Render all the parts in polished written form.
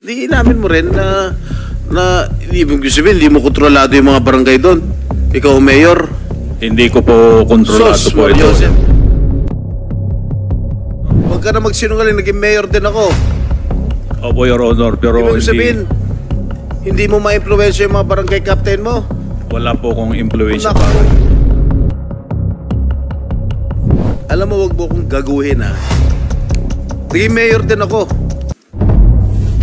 Di inamin mo rin na ibig sabihin, hindi mo kontrolado yung mga barangay doon. Ikaw, mayor. Hindi ko po kontrolado Sos, po ito. Joseph. Huwag ka na magsinungaling, naging mayor din ako. Opo, Your Honor, pero Ibig sabihin, hindi mo ma-influensya yung mga barangay captain mo. wala po akong influensya Wala pa. ka. Alam mo, wag mo akong gaguhin, ha. Naging mayor din ako.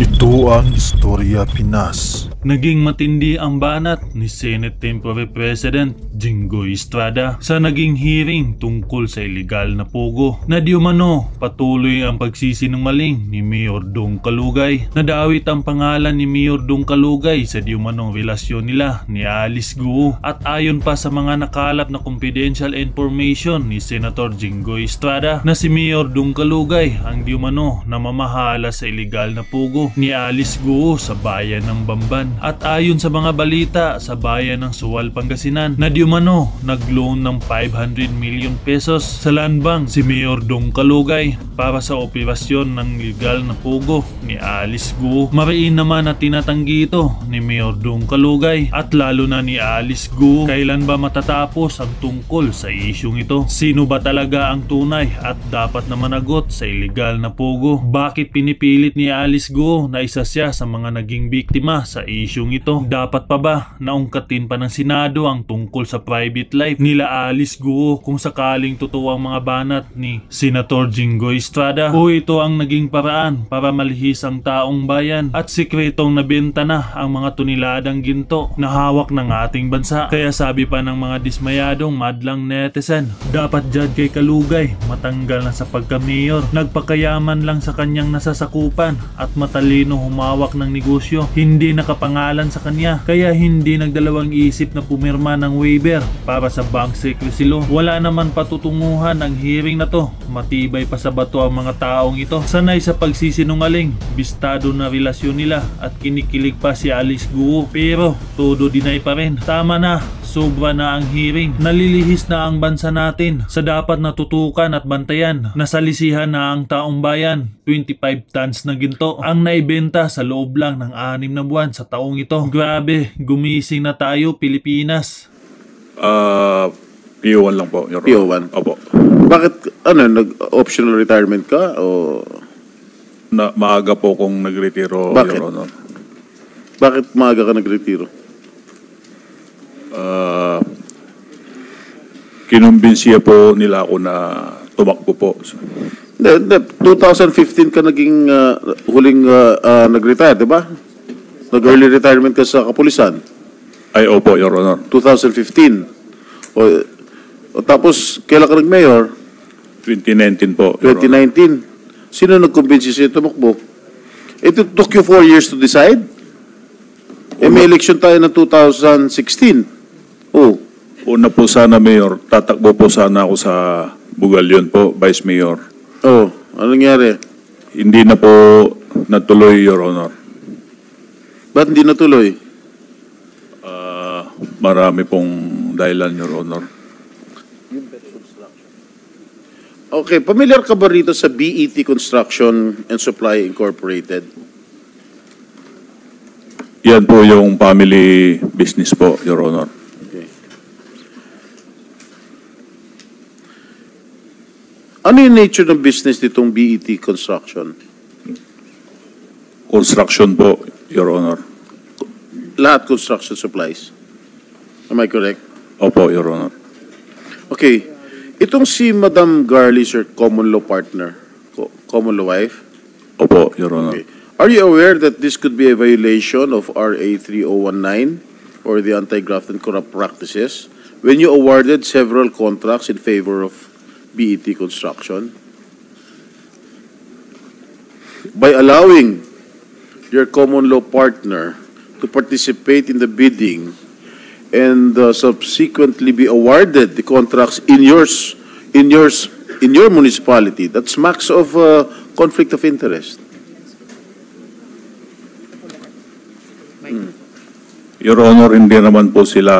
Ito ang Istorya Pinas. Naging matindi ang banat ni Senate Temporary President Jinggoy Estrada sa naging hearing tungkol sa illegal na pogo na di umano patuloy ang pagsisinungaling ni Mayor Dong Kalugay. Nadawit ang pangalan ni Mayor Dong Kalugay sa di umanong relasyon nila ni Alice Guo at ayon pa sa mga nakalap na confidential information ni Senator Jinggoy Estrada na si Mayor Dong Kalugay ang di umano namamahala sa illegal na pogo ni Alice Guo sa bayan ng Bamban. At ayon sa mga balita sa bayan ng Suwal, Pangasinan na di umano nag-loan ng 500 million pesos sa land bank si Mayor Dong Kalugay para sa operasyon ng legal na pogo ni Alice Guo. Mariin naman na tinatanggi ito ni Mayor Dong Kalugay at lalo na ni Alice Guo. Kailan ba matatapos ang tungkol sa isyong ito? Sino ba talaga ang tunay at dapat na managot sa illegal na pogo? Bakit pinipilit ni Alice Guo na isa siya sa mga naging biktima sa isyong ito? Dapat pa ba naungkatin pa ng Senado ang tungkol sa private life nila Alice Guo kung sakaling totoo ang mga banat ni Senator Jinggoy Estrada? O ito ang naging paraan para malihis ang taong bayan at sikretong nabenta na ang mga tuniladang ginto na hawak ng ating bansa? Kaya sabi pa ng mga dismayadong madlang netizen, dapat dyan kay Kalugay matanggal na sa pagka-mayor. Nagpakayaman lang sa kanyang nasasakupan at matalino humawak ng negosyo. Hindi nakapangalan sa kanya kaya hindi nagdalawang isip na pumirma ng waiver para sa bank secrecy law. Wala naman patutunguhan ang hearing na to. Matibay pa sa bato ang mga taong ito. Sanay sa pagsisinungaling, bistado na relasyon nila at kinikilig pa si Alice Guo pero todo deny pa rin. Tama na, sobra na ang hearing. Nalilihis na ang bansa natin sa dapat natutukan at bantayan. Nasalisihan na ang taong bayan. 25 tons na ginto ang naibenta sa loob lang ng 6 na buwan sa taong ito. Grabe, gumising na tayo Pilipinas. PO1 lang po, Your Honor. PO1? Opo. Bakit, nag-optional retirement ka? O Maaga po kong nagretiro, Bakit? Your Honor. bakit maaga ka nagretiro? Kinumbinsiya po nila ako na tumakbo po. Hindi, 2015 ka naging huling nag-retire, di ba? Nag-early retirement ka sa kapulisan. Ay, opo, Your Honor. 2015. O tapos, kailan ka nag-mayor? 2019 po, Your Honor. 2019. Sino nag-convince sa'yo tumakbo? It took you 4 years to decide? May election tayo ng 2016. Oh. Una po sana, Mayor, tatakbo po sana ako sa Bugalyon po, Vice Mayor. Oh, ano nangyari? Hindi na po natuloy, Your Honor. Ba't hindi natuloy? Marami pong dahilan, Your Honor. Okay, familiar ka ba rito sa BET Construction and Supply Incorporated? Yan po yung family business po, Your Honor. Okay. Ano yung nature ng business nitong BET Construction? Construction po, Your Honor. Lahat construction supplies. Am I correct? Opo, Your Honor. Okay. Itong si Madam Garlis, your common law partner, common law wife. Opo, Your Honor. Okay. Are you aware that this could be a violation of RA 3019 or the Anti-Graft and Corrupt Practices when you awarded several contracts in favor of BET Construction? By allowing your common law partner to participate in the bidding and subsequently be awarded the contracts in your municipality, that smacks of conflict of interest. Your Honor, hindi naman po sila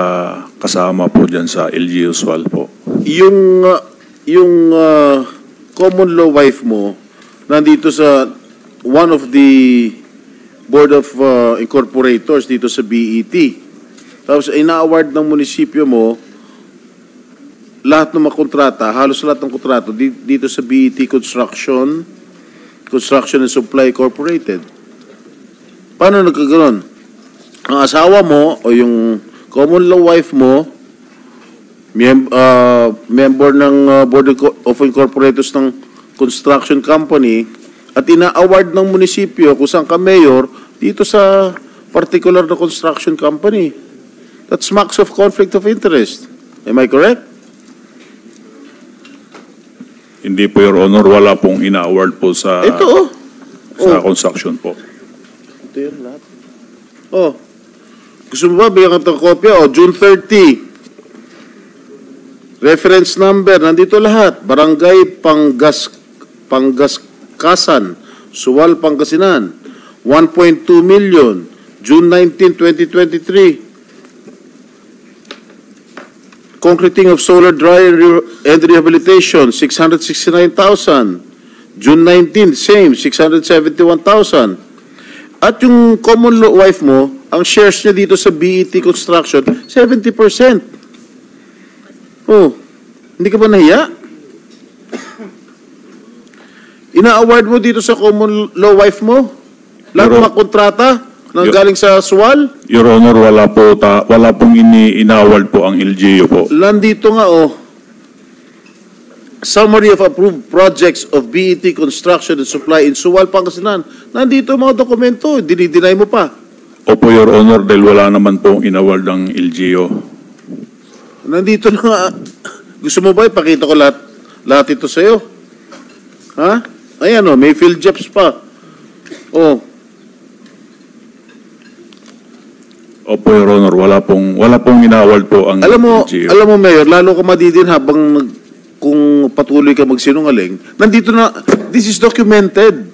kasama po dyan sa LG Usual po. Yung common law wife mo nandito sa one of the Board of Incorporators dito sa BET. Tapos ina-award ng munisipyo mo lahat ng mga kontrata, halos lahat ng kontrato dito sa BET Construction and Supply Incorporated. Paano nagkaganon? Ang asawa mo o yung common law wife mo, member ng Board of Incorporators ng construction company, at ina-award ng munisipyo kung saan ka mayor dito sa particular na construction company. That smacks of conflict of interest. Am I correct? Hindi po, Your Honor, wala pong ina-award po sa Ito, sa construction po. Ito yun lahat. Oh. Gusto mo ba bigyan ka ng kopya? June 30. Reference number, nandito lahat. Barangay Panggaskasan, Suwal, Pangasinan. 1.2 million. June 19, 2023. Concreting of solar dryer and rehabilitation, 669,000. June 19, same, 671,000. At yung common law wife mo, ang shares niya dito sa BET Construction, 70%. Oh, hindi ka ba nahiya? Ina-award mo dito sa common law wife mo? Lahat ng mga kontrata nang galing sa SWAL? Your Honor, wala pong ina-award po ang LGU po. Nandito nga, Summary of approved projects of BET Construction and Supply in Suwal, Pangasinan. Nandito ang mga dokumento, dinideny mo pa. Opo, Your Honor, dahil wala naman pong inaward ang LGU. Nandito na nga. Gusto mo ba ipakita ko lahat ito sa'yo? Ha? Ayan may field jobs pa. Opo, Your Honor, wala pong inaward po ang LGU. Alam mo, Mayor, lalo ka madidin habang kung patuloy ka magsinungaling. Nandito na, this is documented.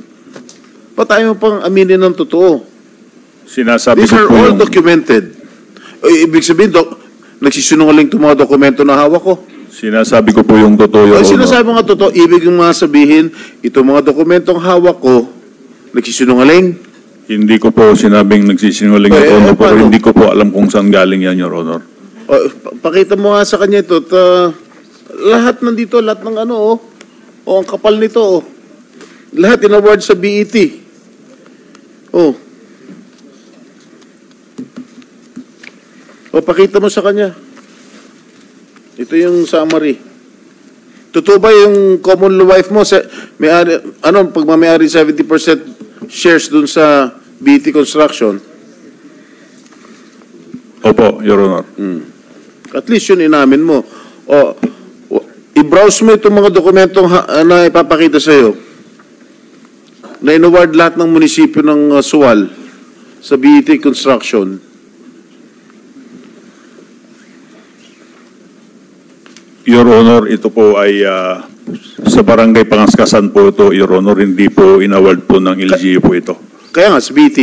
Pa tayo pang aminin ng totoo? Sinasabi These ko are po all yung, documented. Ibig sabihin, nagsisinungaling itong mga dokumento na hawak ko. sinasabi ko po yung totoo, Your Honor. Sinasabi mo nga totoo, ibig yung mga sabihin, itong mga dokumentong hawak ko, nagsisinungaling. Hindi ko po sinabing nagsisinungaling, Your Honor, pero paano? hindi ko po alam kung saan galing yan, Your Honor. Pakita mo nga sa kanya ito. Lahat nandito, lahat ng ang kapal nito, Lahat in-award sa BET. Pakita mo sa kanya. Ito yung summary. Totoo ba yung common law wife mo? Pagmamayari 70% shares dun sa BET Construction? Opo, Your Honor. At least yun inamin mo. I-browse mo itong mga dokumentong na ipapakita sa'yo na in-award lahat ng munisipyo ng Suwal sa BET Construction. Your Honor, ito po ay sa barangay Pangaskasan po ito, Your Honor, hindi po in-award po ng LGU po ito. Kaya nga, sa BET.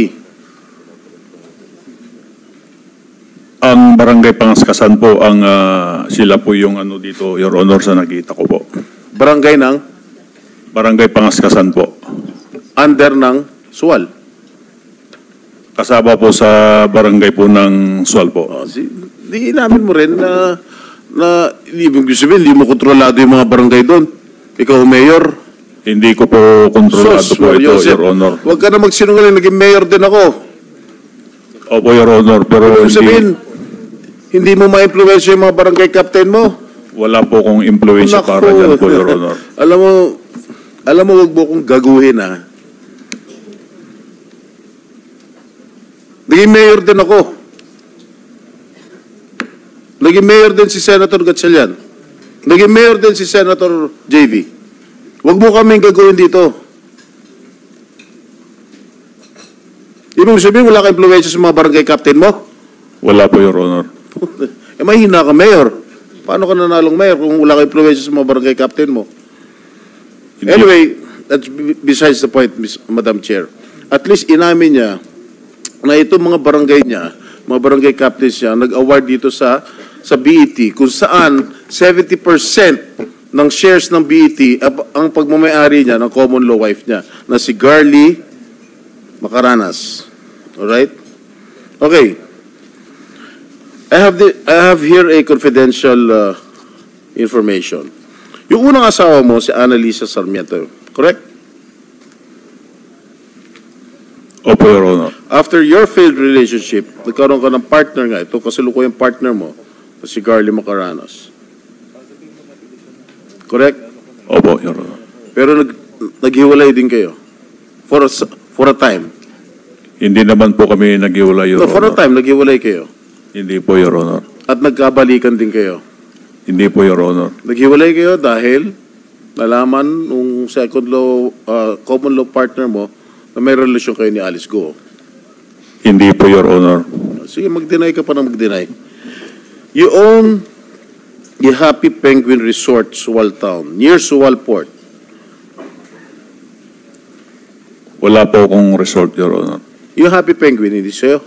Ang barangay Pangaskasan po, sila po yung dito, Your Honor, sa nakita ko po. Barangay ng Barangay Pangaskasan po. under ng Suwal. Kasama po sa barangay po ng Sual po. Di inamin mo rin na ibig sabihin, hindi mo kontrolado yung mga barangay doon. Ikaw, mayor. Hindi ko po kontrolado po ito, Joseph, Your Honor. Huwag ka na magsinungaling, naging mayor din ako. Opo, Your Honor, pero Ibig sabihin, hindi mo ma-influensya yung mga barangay captain mo. wala po kong impluensya para dyan po, Your Honor. Alam mo, wag mo kong gaguhin, ha? Naging mayor din ako. Naging mayor din si Senator Gatchalian. Naging mayor din si Senator JV. Wag mo kaming gagawin dito. Ibig sabihin, wala ka influensya sa mga barangay captain mo? Wala po, Your Honor. Mahina ka, mayor. Paano ka nanalong mayor kung wala ka influensya sa mga barangay captain mo? Anyway, that's besides the point, Madam Chair. At least inamin niya na itong mga barangay niya, mga barangay captains niya, nag-award dito sa BET kung saan 70% ng shares ng BET ang pagmamayari niya ng common law wife niya na si Garly Macaranas. All right? Okay. I have here a confidential information. Yung unang asawa mo, si Annalisa Sarmiento, correct? Opo, Your Honor. After your failed relationship, nagkaroon ka ng partner nga. Ito kasalukuyang partner mo, si Garly Macaranos. Correct? Opo, Your Honor. Pero naghiwalay din kayo. For a time. Hindi naman po kami naghiwalay, Your No, for a Honor. time, naghiwalay kayo. Hindi po, Your Honor. At nagkabalikan din kayo. Hindi po, Your Honor. Naghiwalay kayo dahil nalaman nung common law partner mo na may relasyon kayo ni Alice Go. Hindi po, Your Honor. Sige, mag-deny ka pa na mag-deny. You own the Happy Penguin Resort, Suwal Town, near Suwal Port. Wala po akong resort, Your Honor. Yung Happy Penguin, hindi sa'yo.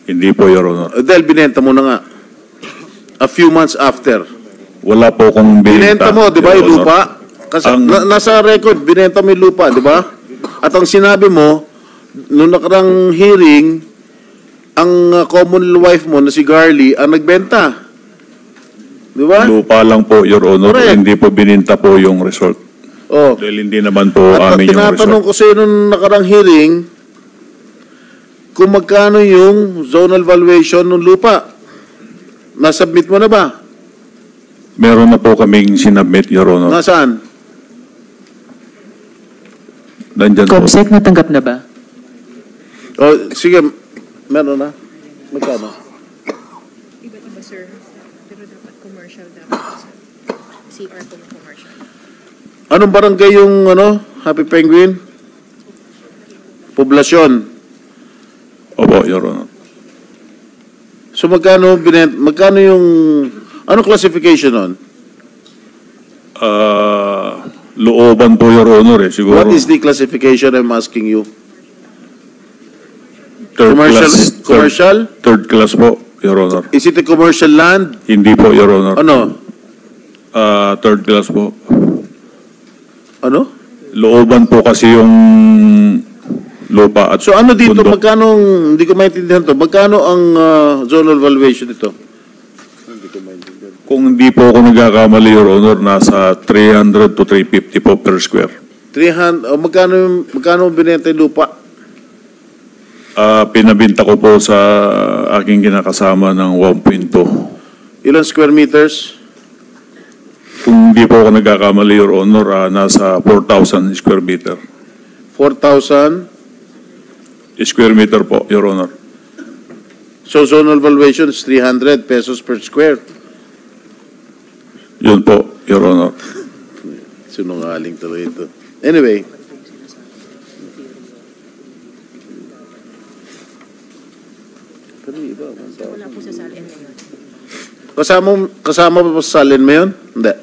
Hindi po, Your Honor. Dahil binenta mo na nga. A few months after. Wala po akong Binenta mo, di ba, Your yung Honor. lupa? Kasi nasa record, binenta mo yung lupa, di ba? At ang sinabi mo, nung nakarang hearing, ang common wife mo na si Garly ang nagbenta. Di ba? Lupa lang po, Your Honor. Correct. Hindi po bininta po yung resort. Oh. Dahil hindi naman po At amin yung tinatanong resort. ko sa'yo nung nakarang hearing, kung magkano yung zonal valuation ng lupa. Nasubmit mo na ba? Meron na po kaming sinubmit, Your Honor. Nasaan? Nandyan po. Comsec, natanggap na ba? Oh, sige, meron na. Magkano? Iba-iba, sir. Pero dapat commercial dapat, sir. CR po ng commercial. Anong barangay yung Happy Penguin? Poblasyon. Opo, Your Honor. So magkano yung anong classification nun? Looban po, Your Honor, siguro. What is the classification I'm asking you? Third Commercial? class, Commercial? Third class po, Your Honor. Is it a commercial land? Hindi po, Your Honor. Ano? Third class po. Ano? Looban po kasi yung lupa at So ano dito, bundok. magkano, hindi ko maintindihan to, magkano ang zonal valuation dito? Kung hindi po ako nagkakamali, Your Honor, nasa 300 to 350 po per square. 300, magkano binenta yung lupa? Pinabinta ko po sa aking kinakasama ng 1.2. Ilan square meters? Kung hindi po ako nagkakamali, Your Honor, nasa 4,000 square meter. 4,000. Square meter po, Your Honor. So zonal valuation is 300 pesos per square. Yun po, Your Honor. Sinungaling talaga ito. Anyway. Pero iba, Wala po sa salin ngayon. kasama ba sa salin mo yun? Hindi.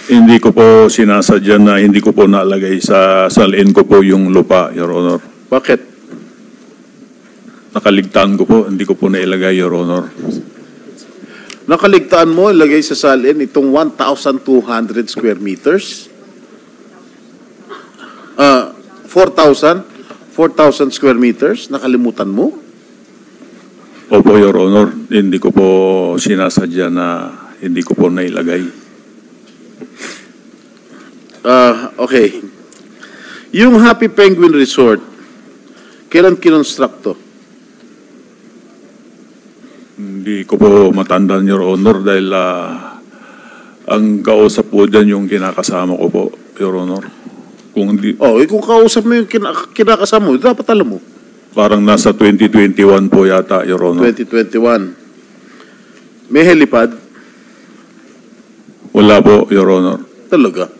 Hindi ko po sinasadya na hindi ko po nalagay sa salin ko po yung lupa, Your Honor. Bakit? Nakaligtaan ko po, hindi ko po nailagay, Your Honor. Nakaligtaan mo, ilagay sa salin itong 1,200 square meters? 4,000 square meters? Nakalimutan mo? Opo, Your Honor, hindi ko po sinasadya na hindi ko po nailagay. Okay. Yung Happy Penguin Resort, kailan kinonstruct to? Hindi ko po matandaan, Your Honor, dahil ang kausap po dyan yung kinakasama ko po, Your Honor. Kung hindi, Kung kausap mo yung kinakasama mo, dapat alam mo. parang nasa 2021 po yata, Your Honor. 2021. May helipad? Wala po, Your Honor. Talaga?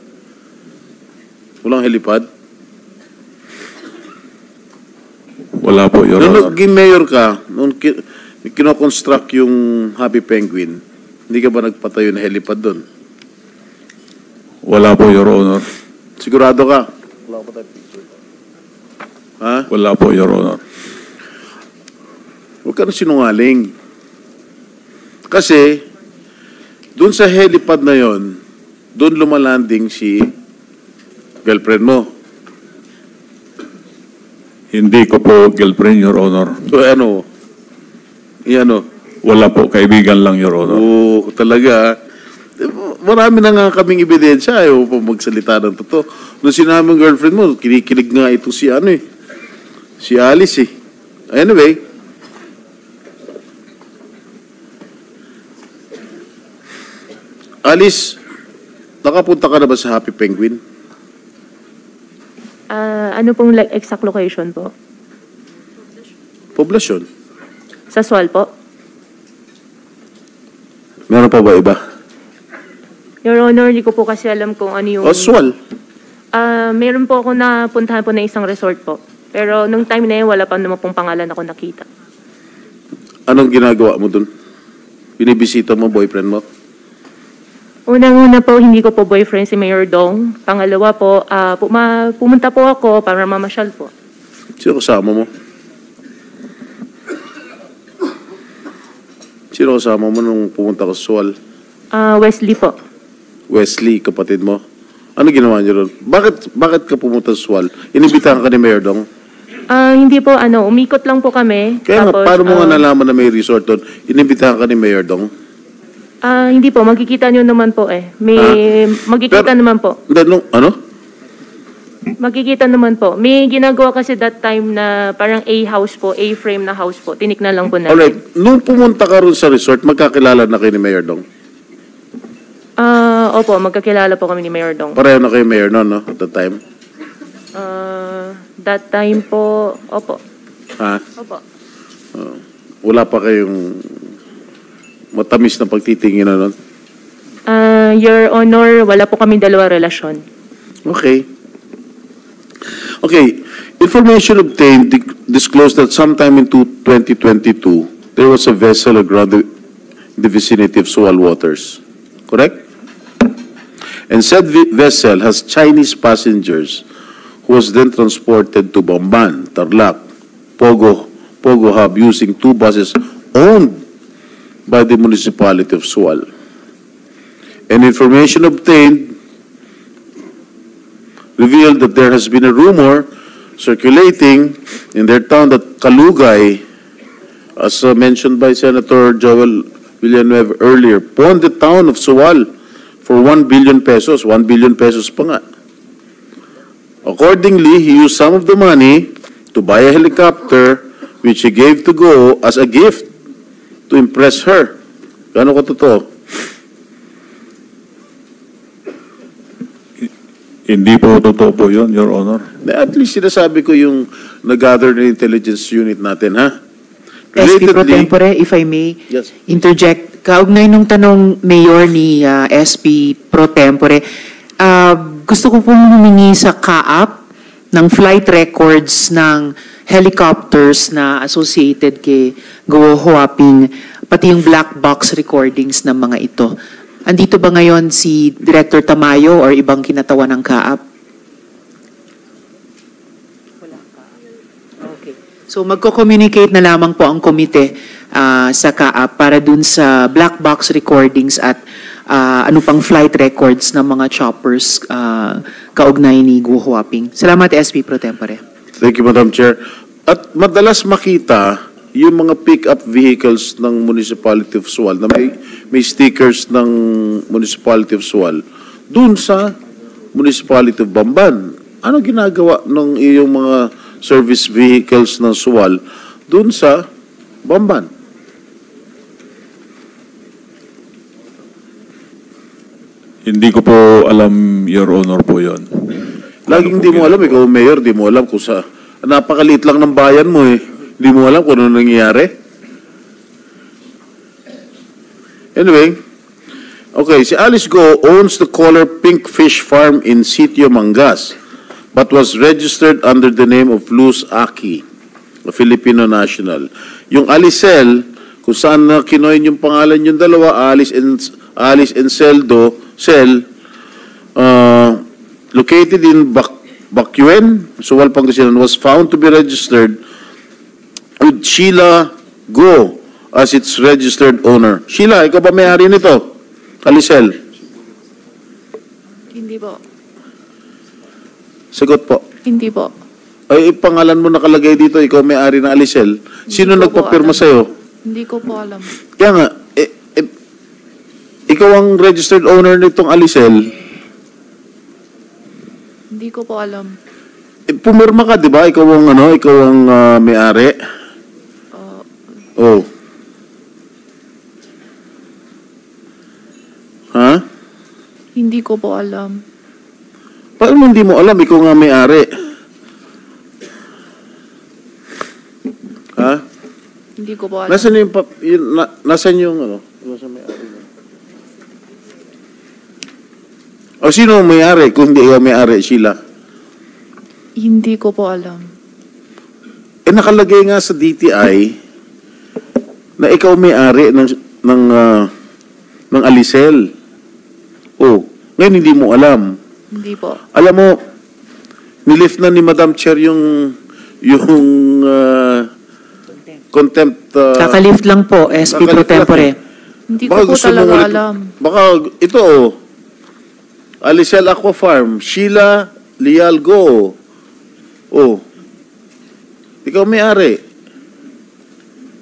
Walang helipad? Wala po, Your Nung Honor. naging mayor ka, nung kinoconstruct yung Happy Penguin, hindi ka ba nagpatayo na helipad doon? Wala po, Your Honor. Sigurado ka? Wala pa tayo picture. Ha? Wala po, Your Honor. Huwag ka na sinungaling. Kasi, doon sa helipad na yon, doon lumalanding si girlfriend mo. Hindi ko po girlfriend, Your Honor. So ano? Yan o. Wala po, kaibigan lang, Your Honor. Oo, talaga. Marami na nga kaming ebidensya. Ayaw pa magsalita ng totoo. Nung sinabi ng girlfriend mo, kinikilig nga ito si ano eh. Si Alice eh. Anyway. Alice, nakapunta ka na ba sa Happy Penguin? Ano pong exact location po? Poblasyon. Sa Sual po? Meron pa ba iba? Your Honor, hindi ko po kasi alam kung ano yung... Oswal. Meron po ako napuntahan po na isang resort po. Pero nung time na yun, wala pa naman pong pangalan ako nakita. Anong ginagawa mo dun? Binibisita mo boyfriend mo? Unang-una po, hindi ko po boyfriend si Mayor Dong. Pangalawa po, pumunta po ako para mamasyal po. Sino kasama mo? Sino kasama mo nung pumunta ka sa Sual? Wesley po. Wesley, kapatid mo. Ano ginawa niyo ron? Bakit ka pumunta sa Sual? Inibitahan ka ni Mayor Dong? Hindi po, umikot lang po kami. Kaya nga, Tapos, paano mo nga nalaman na may resort doon? Inibitahan ka ni Mayor Dong? Hindi po, magkikita nyo naman po eh. Magkikita naman po. Ano? Magkikita naman po. May ginagawa kasi that time na parang A-house po, A-frame na house po. Tiniknan lang po natin. Alright, nung pumunta ka ron sa resort, magkakilala na kayo ni Mayor Dong? Opo, magkakilala po kami ni Mayor Dong. Pareho na kayo Mayor noon, no? At that time? That time po, opo. Ha? Opo. Wala pa kayong matamis na pagtitingin na nun? Your Honor, wala po kami dalawa relasyon. Okay. Okay. Information obtained disclosed that sometime in 2022, there was a vessel aground in the vicinity of Sual waters. Correct? And said vessel has Chinese passengers who was then transported to Bamban, Tarlac, Pogo Hub using two buses owned by the municipality of Sual. And information obtained revealed that there has been a rumor circulating in their town that Kalugay, as mentioned by Senator Joel Villanueva earlier, pawned the town of Sual for 1 billion pesos. 1 billion pesos pa nga. Accordingly, he used some of the money to buy a helicopter which he gave to Go as a gift to impress her. Gano'n ko totoo? Hindi po totoo po yun, Your Honor. At least sinasabi ko yung nag-gather na intelligence unit natin, ha? SP Pro Tempore, if I may Yes. interject. Kaugnay nung tanong Mayor ni SP Pro Tempore, gusto ko pong humingi sa CAAP ng flight records ng helicopters na associated kay Go Huaping, pati yung black box recordings ng mga ito. Andito ba ngayon si Director Tamayo or ibang kinatawan ng CAAP? Okay. So magko-communicate na lamang po ang komite sa CAAP para dun sa black box recordings at ano pang flight records ng mga choppers kaugnay ni Go Huaping. Salamat, SP Pro Tempore. Thank you, Madam Chair. At madalas makita yung mga pick-up vehicles ng Municipality of Sual na may stickers ng Municipality of Sual dun sa Municipality of Bamban. Ano ginagawa ng iyong mga service vehicles ng Sual dun sa Bamban? Hindi ko po alam, Your Honor, po yun. Laging di mo alam, ikaw mayor, di mo alam kung sa... Napakaliit lang ng bayan mo eh. Di mo alam kung ano nangyayari. Anyway, okay, si Alice Go owns the Color Pink Fish Farm in Sitio Mangas, but was registered under the name of Luz Aki, a Filipino national. Yung Alicel, kung saan na kinoin yung pangalan yung dalawa, Alice and Cel, located in Bacuén, Sual, Pangasinan, was found to be registered with Sheila Go as its registered owner. Sheila, ikaw ba may-ari nito? Alicel? Hindi po. Sagot po. Hindi po. Ay, pangalan mo nakalagay dito, ikaw may-ari ng Alicel. Sino Hindi ko po nagpapirma alam. sa'yo? Hindi ko po alam. Kaya nga, ikaw ang registered owner nitong Alicel. Hindi ko po alam. Pumirma ka, di ba? Ikaw ang, may-ari. Oh. Ha? Hindi ko po alam. Paano mo hindi mo alam? Ikaw nga may-ari. Ha? Hindi ko po alam. Nasaan yung, nasaan yung, nasaan may-ari mo? O sino ang may-ari kung hindi ikaw may-ari, Sheila? Hindi ko po alam. Nakalagay nga sa DTI na ikaw may-ari ng Alicel. Oh, ngayon hindi mo alam. Hindi po. Alam mo, nilift na ni Madam Chair yung contempt. Kakalift lang po, SP Pro kakalift lang Tempore. Hindi ko Baka po gusto mong talaga ulit- alam. Baka ito Alicel Aqua Farm, Sheila Lialgo. Oh. Ikaw may-ari.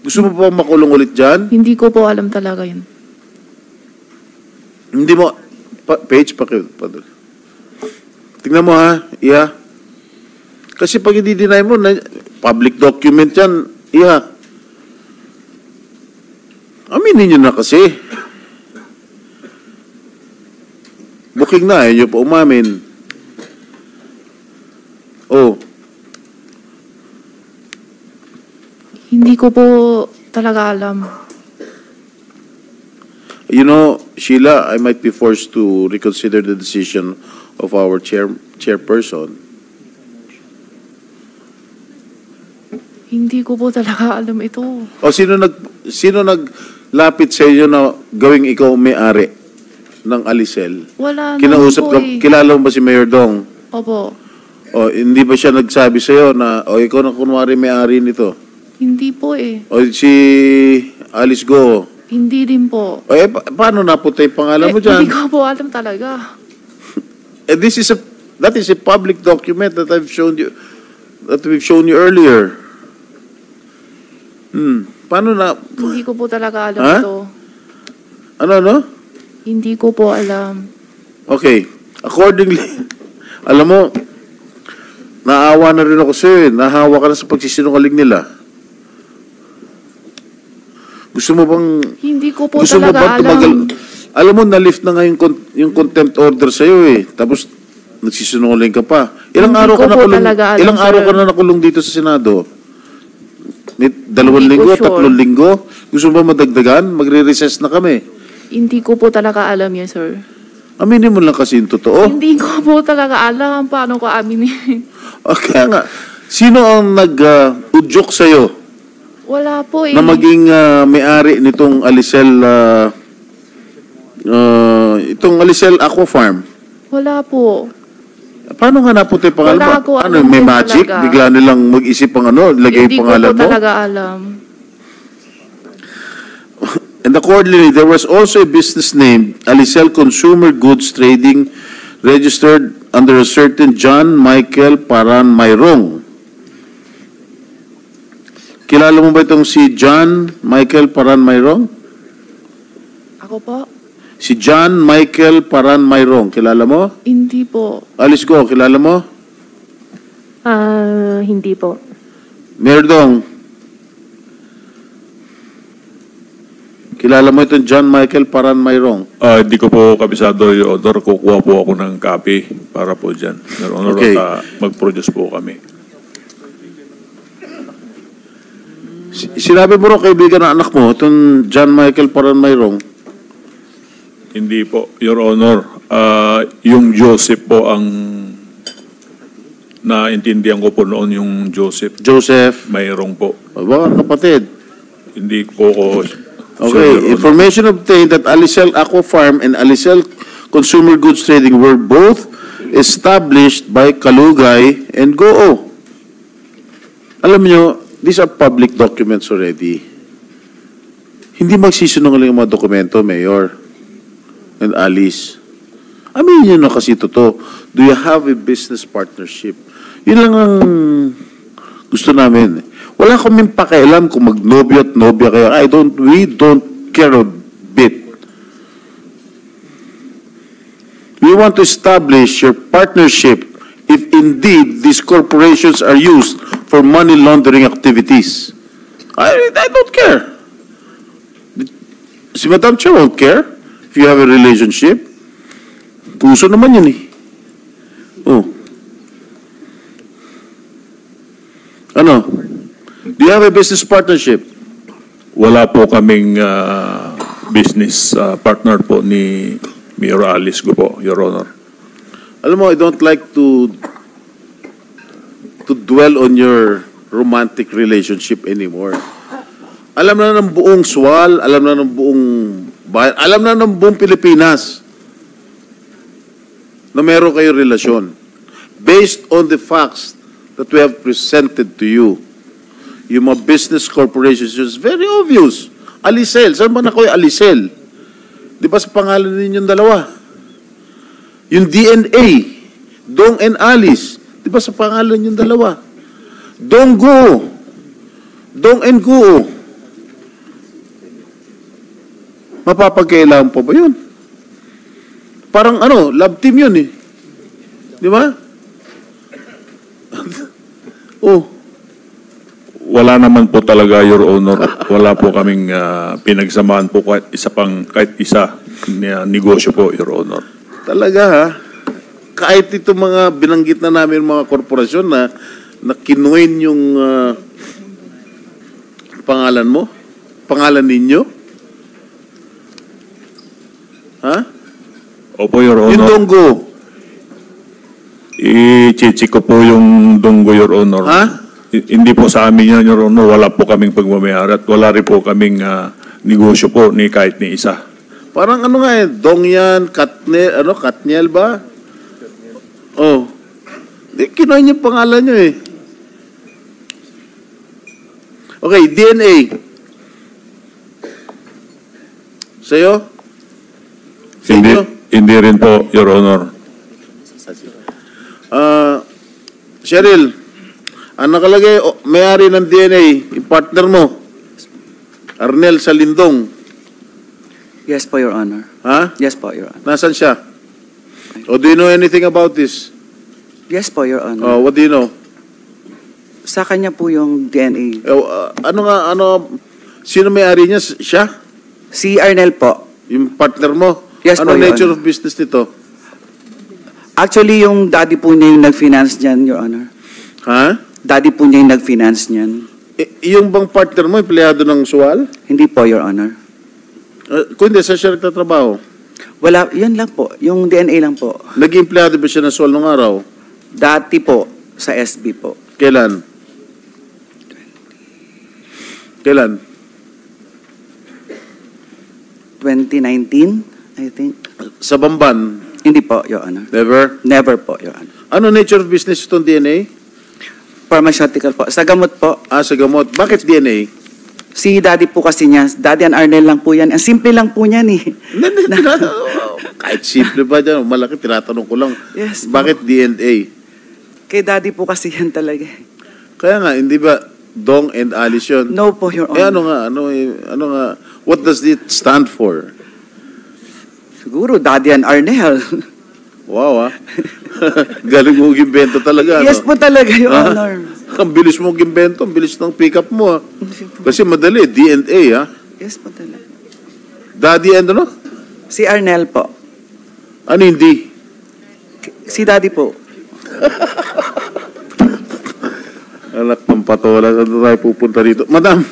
Gusto mo pa makulong ulit dyan? Hindi ko po alam talaga yun. Hindi mo, page pa. Tingnan mo ha, iya. Kasi pag i-deny mo, public document yan, iya. Aminin nyo na kasi. Booking na, ayaw nyo pa umamin. Oh. Hindi ko po talaga alam. You know, Sheila, I might be forced to reconsider the decision of our chairperson. Hindi ko po talaga alam ito. O sino naglapit sa inyo na gawing ikaw may-ari ng Alicel? Wala Kinausap ka, naman po eh. kilala mo ba si Mayor Dong? Opo. O hindi ba siya nagsabi sa iyo na ikaw na kunwari may-ari nito? Hindi po eh. O si Alice Go? Hindi din po. O paano napunta yung pangalan mo dyan? Hindi ko po alam talaga. That is a public document that we've shown you earlier. Paano na? Hindi ko po talaga alam Ha? ito. Ano? Hindi ko po alam. Okay. Accordingly, alam mo, naawa na rin ako sa'yo. Nahawa ka na sa pagsisinungaling nila. Gusto mo bang... Hindi ko po Gusto mo talaga bang tumagal? alam. Alam mo, na-lift na nga yung contempt order sa'yo eh. Tapos, nagsisinungaling ka pa. Ilang Hindi araw ko ka po nakulong? talaga alam, Ilang araw sir. ka na nakulong dito sa Senado? May 2 Hindi ko linggo, sure. 3 linggo? Gusto mo ba madagdagan? Magre-recess na kami. Hindi ko po talaga alam yan, sir. Aminin mo lang kasi yung totoo. Hindi ko po talaga alam paano ko aminin. Okay nga. Sino ang nag-udyok sa'yo Wala po eh. na maging may-ari nitong Alicel, itong Alicel Aqua Farm? Wala po. Paano nga napunta yung pangalan Wala mo? ko Ano, alam may din magic? talaga. Bigla nilang mag-isip ang lagay Hindi yung pangalan ko po mo? talaga alam. And accordingly, there was also a business named Alicel Consumer Goods Trading registered under a certain John Michael Paran Mayrong. Kilala mo ba itong si John Michael Paran Mayrong? Ako po? Si John Michael Paran Mayrong, kilala mo? Hindi po. Alice Go, kilala mo? Hindi po. Mayor Dong, kilala mo itong John Michael Paran Mayrong? Hindi ko po kabisado, Your Honor. Kukuha po ako ng copy para po dyan. Your Honor, Okay. at mag-produce po kami. Sinabi mo rin kaibigan ng anak mo, itong John Michael Paran Mayrong. Hindi po, Your Honor. Yung Joseph po ang naintindihan ko po noon, yung Joseph. Joseph, Mayroong po. baka kapatid. Hindi po ko... Okay, information obtained that Alicel Aqua Farm and Alicel Consumer Goods Trading were both established by Kalugay and Goo. Alam nyo, these are public documents already. Hindi magsisinungaling ang mga dokumento, Mayor and Alice. Aminin nyo na kasi totoo. Do you have a business partnership? Yun lang ang Gusto namin. Wala kaming pakialam kung magnobyo at nobya kayo. We don't care a bit. We want to establish your partnership if indeed these corporations are used for money laundering activities. I don't care. Si Madam Chair won't care if you have a relationship. Puso naman yun eh. Oh. Ano? Do you have a business partnership? Wala po kaming business partner po ni Mayor Alice Go po, Your Honor. Alam mo, I don't like to dwell on your romantic relationship anymore. Alam na ng buong SWAL, alam na ng buong bayan, alam na ng buong Pilipinas na meron kayo relasyon. Based on the facts that we have presented to you, yung mga business corporations, it's very obvious. Alicel, saan ba na kayo Alicel? Di ba sa pangalan ninyong dalawa? Yung DNA, Dong and Alice, di ba sa pangalan yung dalawa? Dong Guo, Dong and Guo. Mapapagkailangan pa ba yun? Parang ano, love team yun eh. Di ba? Oh. Wala naman po talaga, Your Honor. Wala po kaming pinagsamahan po kahit isa na negosyo po, Your Honor. Talaga ha? Kahit ito mga binanggit na namin mga korporasyon na kinuin yung pangalan mo? Pangalan ninyo? Ha? Opo, Your Honor. Yung Donggo. I-check ko po yung Donggo, Your Honor. Ha? Hindi po sa amin yan, Your Honor. Wala po kaming pagmamayari at wala rin po kaming negosyo po ni kahit ni isa. Parang ano nga eh, Dong yan, Katniel ba? Oh. Di, kinuha niyo pangalan niyo eh. Okay, DNA. Sa'yo? Hindi rin po, Your Honor. Cheryl, ang nakalagay, may-ari ng DNA, yung partner mo, Arnel Salindong. Yes po, Your Honor. Ha? Yes po, Your Honor. Nasaan siya? O do you know anything about this? Yes po, Your Honor. Oh, what do you know? Sa kanya po yung DNA. Sino may-ari niya? Siya? Si Arnel po. Yung partner mo? Yes ano po, Your nature Honor. of business nito? Actually, yung daddy po niya yung nag-finance niyan, Your Honor. Ha? Daddy po niya yung nag-finance niyan. Yung bang partner mo, empleyado ng SWAL? Hindi po, Your Honor. Kung hindi, sa siya nagtatrabaho? Wala, yan lang po. Yung DNA lang po. Naging empleyado ba siya ng SWAL nung araw? Dati po, sa SB po. Kailan? Kailan? 2019, I think. Sa Bamban? Hindi po, Your Honor. Never? Never po, Your Honor. Ano nature of business itong DNA? Pharmaceutical po. Sa gamot po. Sa gamot. Bakit DNA? Si daddy po kasi niya, daddy and Arnel lang po yan. Ang simple lang po niyan eh. Kahit simple ba dyan? Malaki, tinatanong ko lang. Yes po. Bakit DNA? Kay daddy po kasi yan talaga. Kaya nga, hindi ba Dong and Alice yun? No po, Your Honor. Ano nga, what does it stand for? Siguro, daddy and Arnel. Wow, galing mo gimbento talaga. Yes po talaga, Your Honor. Ang bilis mo gimbento, ang bilis ng pick-up mo. Kasi madali, DNA, ha? Yes po talaga. Daddy and ano? Si Arnel po. Ano hindi? Si daddy po. Anak ng patola, ano tayo pupunta rito? Madam,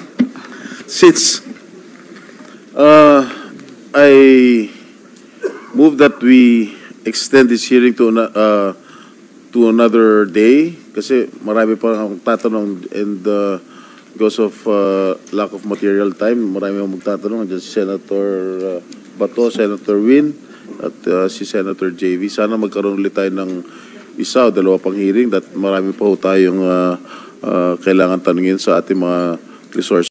since I move that we extend this hearing to another day, kasi marami pa akong tatanong and because of lack of material time, marami akong magtatanong. Andiyan si Senator Bato, Senator Win, at si Senator JV. Sana magkaroon ulit tayo ng isa o dalawa pang hearing that marami pa ho tayong kailangan tanungin sa ating mga resources.